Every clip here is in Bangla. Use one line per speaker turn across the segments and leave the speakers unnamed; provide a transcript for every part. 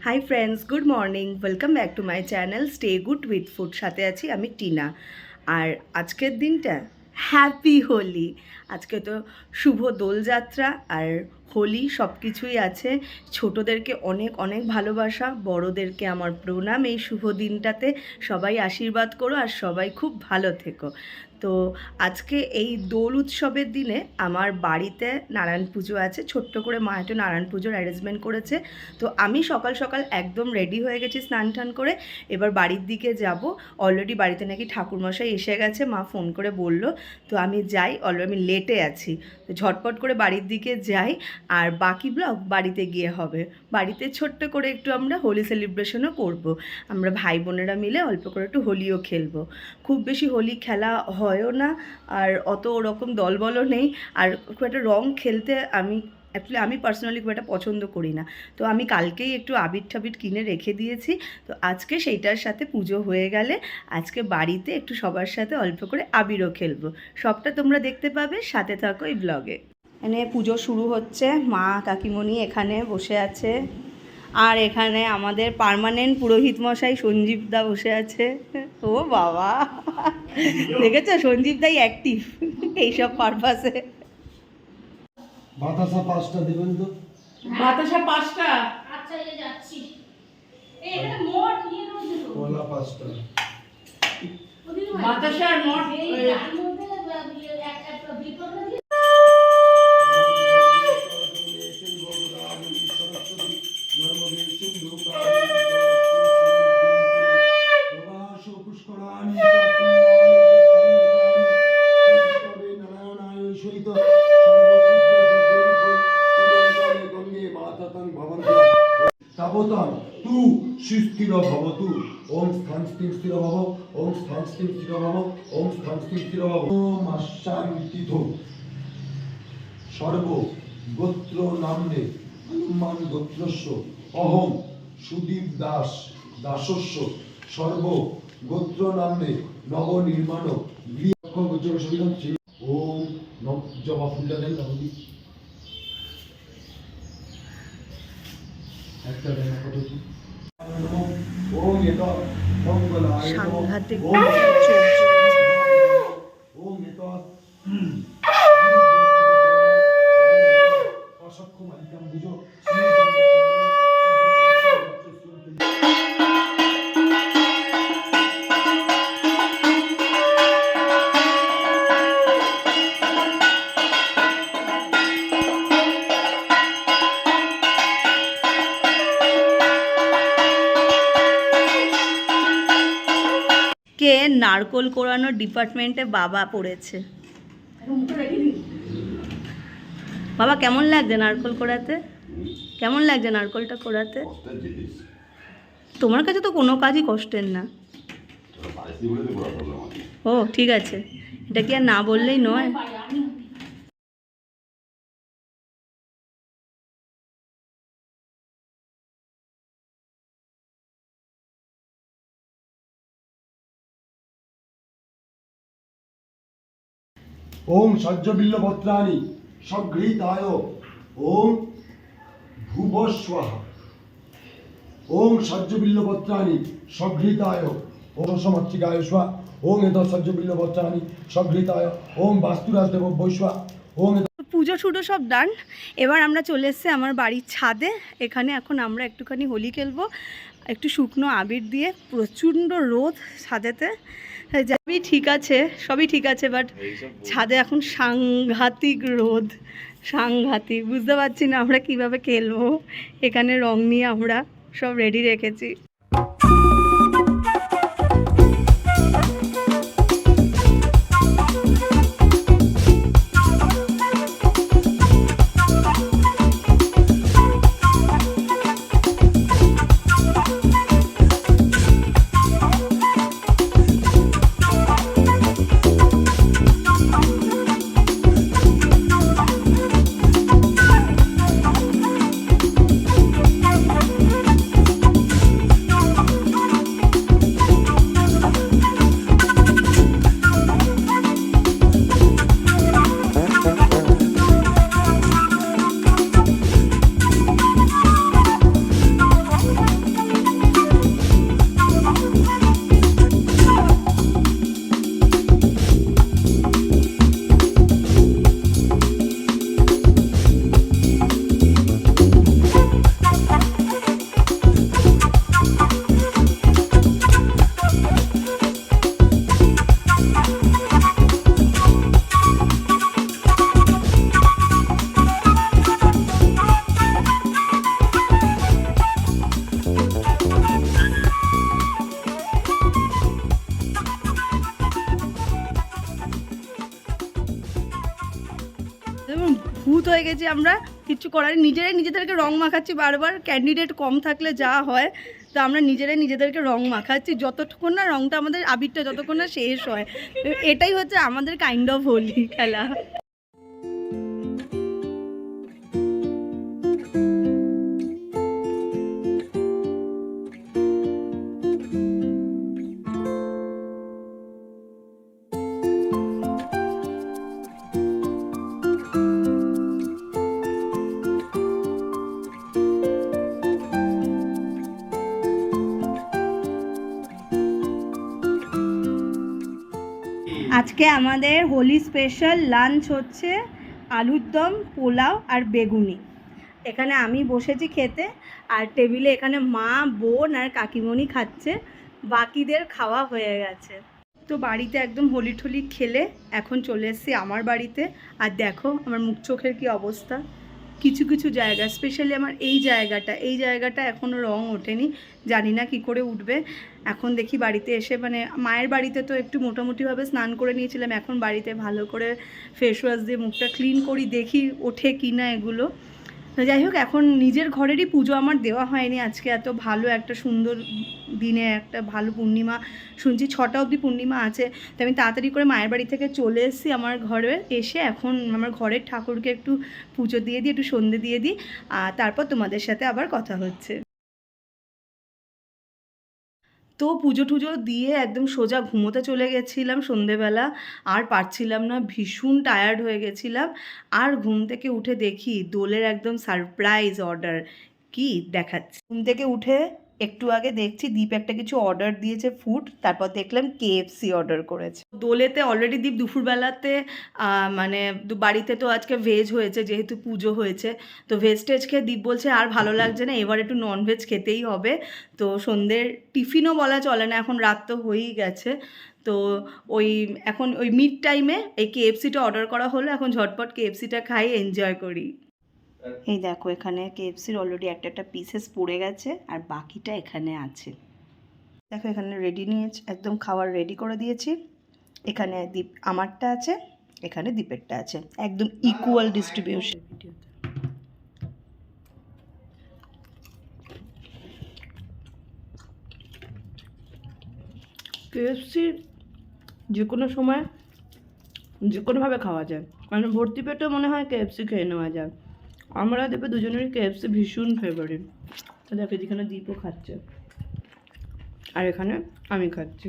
Hi friends, good morning. Welcome back to my channel stay good with food. সাথে আছি আমি টিনা। আর আজকের দিনটা হ্যাপি হোলি। আজকে তো শুভ দোলযাত্রা আর হোলি সব কিছুই আছে। ছোটোদেরকে অনেক অনেক ভালোবাসা, বড়োদেরকে আমার প্রণাম এই শুভ দিনটাতে। সবাই আশীর্বাদ করো আর সবাই খুব ভালো থেকো। তো আজকে এই দোল উৎসবের দিনে আমার বাড়িতে নারায়ণ পুজো আছে। ছোট্ট করে মা একটু নারায়ণ পুজোর অ্যারেঞ্জমেন্ট করেছে। তো আমি সকাল সকাল একদম রেডি হয়ে গেছি স্নান টান করে। এবার বাড়ির দিকে যাব। অলরেডি বাড়িতে নাকি ঠাকুরমশাই এসে গেছে, মা ফোন করে বলল। তো আমি যাই, অলরেডি আমি লেটে আছি, তো ঝটপট করে বাড়ির দিকে যাই। আর বাকি ব্লগ বাড়িতে গিয়ে হবে। বাড়িতে ছোট্ট করে একটু আমরা হোলি সেলিব্রেশনও করব। আমরা ভাই বোনেরা মিলে অল্প করে একটু হোলিও খেলবো। খুব বেশি হোলি খেলা হয়ও না, আর অত ওরকম দলবলও নেই। আর খুব একটা রং খেলতে আমি পার্সোনালি খুব একটা পছন্দ করি না। তো আমি কালকেই একটু আবির ঠাবির কিনে রেখে দিয়েছি। তো আজকে সেইটার সাথে পুজো হয়ে গেলে আজকে বাড়িতে একটু সবার সাথে অল্প করে আবিরও খেলবো। সবটা তোমরা দেখতে পাবে, সাথে থাকো এই ব্লগে। এখানে পুজো শুরু হচ্ছে, মা কাকিমণি এখানে বসে আছে। আর এখানে আমাদের পার্মানেন্ট পুরোহিত মশাই সঞ্জীব দা বসে আছে। ও বাবা, দেখেছো সঞ্জীব দাই অ্যাক্টিভ এইসব পারপাসে।
বাতাসা 5টা দিবেন তো।
বাতাসা 5টা।
আচ্ছা, এই যাচ্ছি। এই এখানে মোট নিয়ে নাও তো।
কলা 5টা।
বাতাসা আর মোট
এই তার মধ্যে একটা বিপদ দিয়ে
তু সুস্থির ভবতু। ওম স্থান স্থির স্থির ভব, ওম স্থান স্থির স্থির ভব, ওম স্থান স্থির স্থির ভব। ওম আশান্তিথ সর্ব গোত্র নামনে হনুমান গোত্রস্য অহং সুদীপ দাস দাসস্য সর্ব গোত্র নামনে নব নির্মাণ গৃহ গোচর সবিধম। ওম জবা ফুলটা দেন নবী একটা দেন কত কি। ওম এটা মঙ্গলায় নমঃ।
সাংঘাতিক
ওম এটা অসক্ষ মালিকাম বুঝো।
কে নারকোল কোড়ানোর ডিপার্টমেন্টে বাবা পড়েছে। বাবা কেমন লাগছে নারকোল কোড়াতে? কেমন লাগছে নারকোলটা কোড়াতে? তোমার কাছে তো কোনো কাজই কষ্টের না। ও ঠিক আছে, এটা কি আর না বললেই নয়।
ওম সহ্যবিল্ল পত্রাণি সগৃহীতায় ওম ভুবস্বাহা। ওম সহ্যবিল্ল পত্রাণি সগৃহীতায় ওম সমর্থিকায় স্বাহা। ওম এত সহ্যবিল্ল পত্রাণি সগৃহীতায় ওম বাস্তুরাজ দেব বৈশ্বা। ওম
পুজো ছুটো সব ডান। এবার আমরা চলে এসেছি আমার বাড়ির ছাদে। এখানে এখন আমরা একটুখানি হোলি খেলবো, একটু শুকনো আবির দিয়ে। প্রচণ্ড রোদ ছাদেতে। সবই ঠিক আছে, বাট ছাদে এখন সাংঘাতিক রোদ, সাংঘাতিক। বুঝতে পারছি না আমরা কিভাবে খেলবো। এখানে রং নিয়ে আমরা সব রেডি রেখেছি। গেছি আমরা, কিচ্ছু করার, নিজেরাই নিজেদেরকে রং মাখাচ্ছি বারবার। ক্যান্ডিডেট কম থাকলে যা হয়, তো আমরা নিজেরাই নিজেদেরকে রং মাখাচ্ছি যতক্ষণ না রংটা আমাদের আবিরটা যতক্ষণ না শেষ হয়। এটাই হচ্ছে আমাদের কাইন্ড অফ হোলি খেলা। আজকে আমাদের হোলি স্পেশাল লাঞ্চ হচ্ছে আলুর দম, পোলাও আর বেগুনি। এখানে আমি বসেছি খেতে, আর টেবিলে এখানে মা, বোন আর কাকিমণি খাচ্ছে। বাকিদের খাওয়া হয়ে গেছে। তো বাড়িতে একদম হোলি ঠলি খেলে এখন চলে এসেছি আমার বাড়িতে। আর দেখো আমার মুখ চোখের কি অবস্থা। কিছু কিছু জায়গা, স্পেশালি আমার এই জায়গাটা এখনও রং ওঠেনি, জানি না কি করে উঠবে। এখন দেখি বাড়িতে এসে, মানে মায়ের বাড়িতে তো একটু মোটামুটিভাবে স্নান করে নিয়েছিলাম, এখন বাড়িতে ভালো করে ফেস ওয়াশ দিয়ে মুখটা ক্লিন করি, দেখি ওঠে কি না এগুলো। তো যাই হোক, এখন নিজের ঘরেরই পুজো আমার দেওয়া হয়নি আজকে। এত ভালো একটা সুন্দর দিনে, একটা ভালো পূর্ণিমা, শুনছি 6টা অবধি পূর্ণিমা আছে। তো আমি তাড়াতাড়ি করে মায়ের বাড়ি থেকে চলে এসেছি আমার ঘরে। এসে এখন আমার ঘরের ঠাকুরকে একটু পুজো দিয়ে দিই, একটু সন্ধে দিয়ে দিই, আর তারপর তোমাদের সাথে আবার কথা হচ্ছে। তো পুজো টুজো দিয়ে একদম সোজা ঘুমোতে চলে গেছিলাম সন্ধেবেলা। আর পারছিলাম না, ভীষণ টায়ার্ড হয়ে গেছিলাম। আর ঘুম থেকে উঠে দেখি দোলের একদম সারপ্রাইজ অর্ডার, কি দেখাচ্ছে। ঘুম থেকে উঠে একটু আগে দেখছি দীপ একটা কিছু অর্ডার দিয়েছে ফুড, তারপর দেখলাম কেএফসি অর্ডার করেছে। দোলেতে অলরেডি দীপ দুপুরবেলাতে মানে বাড়িতে তো আজকে ভেজ হয়েছে, যেহেতু পুজো হয়েছে, তো ভেজ টেজ খেয়ে দীপ বলছে আর ভালো লাগছে না, এবার একটু ননভেজ খেতেই হবে। তো সন্ধ্যের টিফিনও বলা চলে না, এখন রাত তো হয়েই গেছে। তো এখন ওই মিড টাইমে এই কেএফসিটা অর্ডার করা হলো, এখন ঝটপট কেএফসিটা খাই, এনজয় করি। এই দেখো এখানে কেএফসির অলরেডি একটা পিসেস পড়ে গেছে, আর বাকিটা এখানে আছে। দেখো এখানে রেডি নিয়েছি, একদম খাবার রেডি করে দিয়েছি। এখানে দীপ আমারটা আছে, এখানে দীপেরটা আছে, একদম ইকুয়াল ডিস্ট্রিবিউশন। কেএফসি যে কোনো সময় যে কোনোভাবে খাওয়া যায়, মানে ভর্তি পেটেও মনে হয় কেএফসি খেয়ে নেওয়া যায়। আমরা দেবে দুজনেরই কেএফসি ভীষণ ফেভারিট। তো দেখো যেখানে দীপও খাচ্ছে, আর এখানে আমি খাচ্ছি।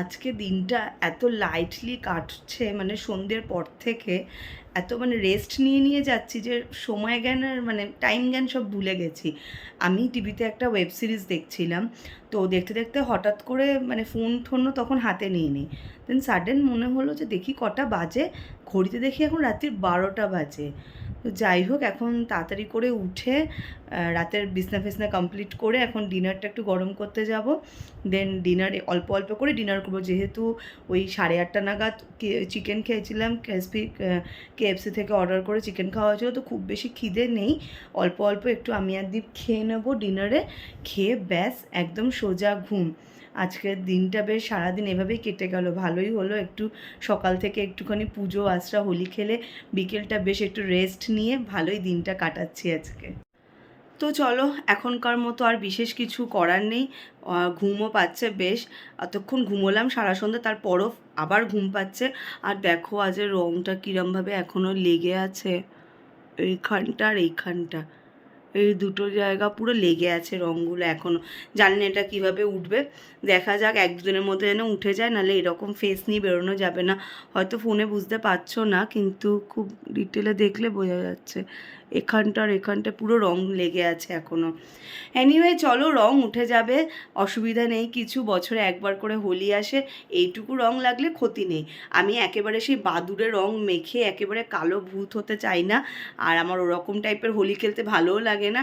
আজকে দিনটা এত লাইটলি কাটছে, মানে সন্ধ্যের পর থেকে এত মানে রেস্ট নিয়ে নিয়ে যাচ্ছি যে সময় জ্ঞান আর মানে টাইম জ্ঞান সব ভুলে গেছি। আমি টিভিতে একটা ওয়েব সিরিজ দেখছিলাম, তো দেখতে দেখতে হঠাৎ করে মানে ফোনও তখন হাতে নিয়ে নিই। দেন সাডেন মনে হলো যে দেখি কটা বাজে, ঘড়িতে দেখি এখন রাত্রির 12টা বাজে। তো যাই হোক, এখন তাড়াতাড়ি করে উঠে রাতের বিছনা ফিছনা কমপ্লিট করে এখন ডিনারটা একটু গরম করতে যাব। দেন ডিনারে অল্প অল্প করে ডিনার করবো, যেহেতু ওই 8:30 নাগাদ চিকেন খেয়েছিলাম, কেএফসি থেকে অর্ডার করে চিকেন খাওয়া হয়েছিলো, তো খুব বেশি খিদে নেই। অল্প অল্প একটু আমি আর দীপ খেয়ে নেবো ডিনারে, খেয়ে ব্যাস একদম সোজা ঘুম। আজকের দিনটা বেশ সারাদিন এভাবেই কেটে গেল, ভালোই হলো। একটু সকাল থেকে একটুখানি পুজো আশ্রা হোলি খেলে বিকেলটা বেশ একটু রেস্ট নিয়ে ভালোই দিনটা কাটাচ্ছি আজকে। তো চলো, এখনকার মতো আর বিশেষ কিছু করার নেই, ঘুমও পাচ্ছে বেশ। এতক্ষণ ঘুমোলাম সারা সন্ধ্যা, তারপরও আবার ঘুম পাচ্ছে। আর দেখো আজের রঙটা কীরমভাবে এখনও লেগে আছে, এইখানটা আর এইখানটা, এই দুটো জায়গা পুরো লেগে আছে রঙগুলো এখনও। জানি না এটা কীভাবে উঠবে, দেখা যাক, 1-2 দিনের মধ্যে যেন উঠে যায়, নাহলে এরকম ফেস নিয়ে বেরোনো যাবে না। হয়তো ফোনে বুঝতে পারছো না, কিন্তু খুব ডিটেলে দেখলে বোঝা যাচ্ছে এখানটা আর এখানটা পুরো রং লেগে আছে এখনও। এনিওয়ে চলো, রং উঠে যাবে, অসুবিধা নেই কিছু। বছরে একবার করে হোলি আসে, এইটুকু রং লাগলে ক্ষতি নেই। আমি একেবারে সেই বাদুড়ে রং মেখে একেবারে কালো ভূত হতে চাই না, আর আমার ওরকম টাইপের হোলি খেলতে ভালোও লাগে না।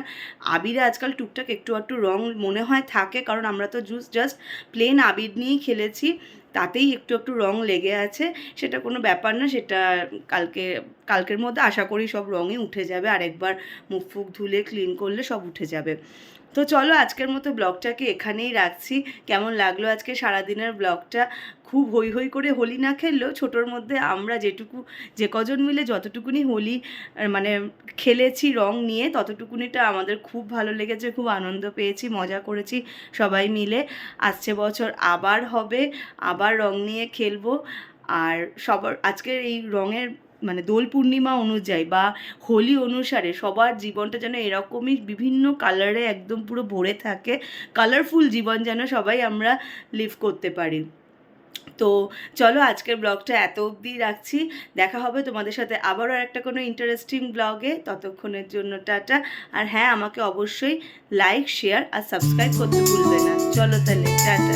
আবিরে আজকাল টুকটাক একটু একটু রং মনে হয় থাকে, কারণ আমরা তো জাস্ট প্লেন আবির নিয়েই খেলেছি, তাতেই একটু একটু রং লেগে আছে। সেটা কোনো ব্যাপার না, সেটা কালকে কালকের মধ্যে আশা করি সব রঙই উঠে যাবে, আর একবার মুখ ফুক ধুলে ক্লিন করলে সব উঠে যাবে। তো চলো আজকের মতো ব্লগটাকে এখানেই রাখছি। কেমন লাগলো আজকে সারাদিনের ব্লগটা? খুব হই হই করে হোলি না খেললেও ছোটোর মধ্যে আমরা যে কজন মিলে যতটুকুনি হোলি মানে খেলেছি রং নিয়ে, ততটুকুনিটা আমাদের খুব ভালো লেগেছে, খুব আনন্দ পেয়েছি, মজা করেছি সবাই মিলে। আসছে বছর আবার হবে, আবার রং নিয়ে খেলবো। আর সবার আজকের এই রঙের মানে দোল পূর্ণিমা অনুযায়ী বা হোলি অনুসারে সবার জীবনটা যেন এরকমই বিভিন্ন কালারে একদম পুরো ভরে থাকে, কালারফুল জীবন যেন সবাই আমরা লিভ করতে পারি। তো চলো আজকের ব্লগটা এত অবধি রাখছি। দেখা হবে তোমাদের সাথে আবারও একটা কোনো ইন্টারেস্টিং ব্লগে। ততক্ষণের জন্য টাটা। আর হ্যাঁ, আমাকে অবশ্যই লাইক, শেয়ার আর সাবস্ক্রাইব করতে ভুলবে না। চলো তাহলে টাটা।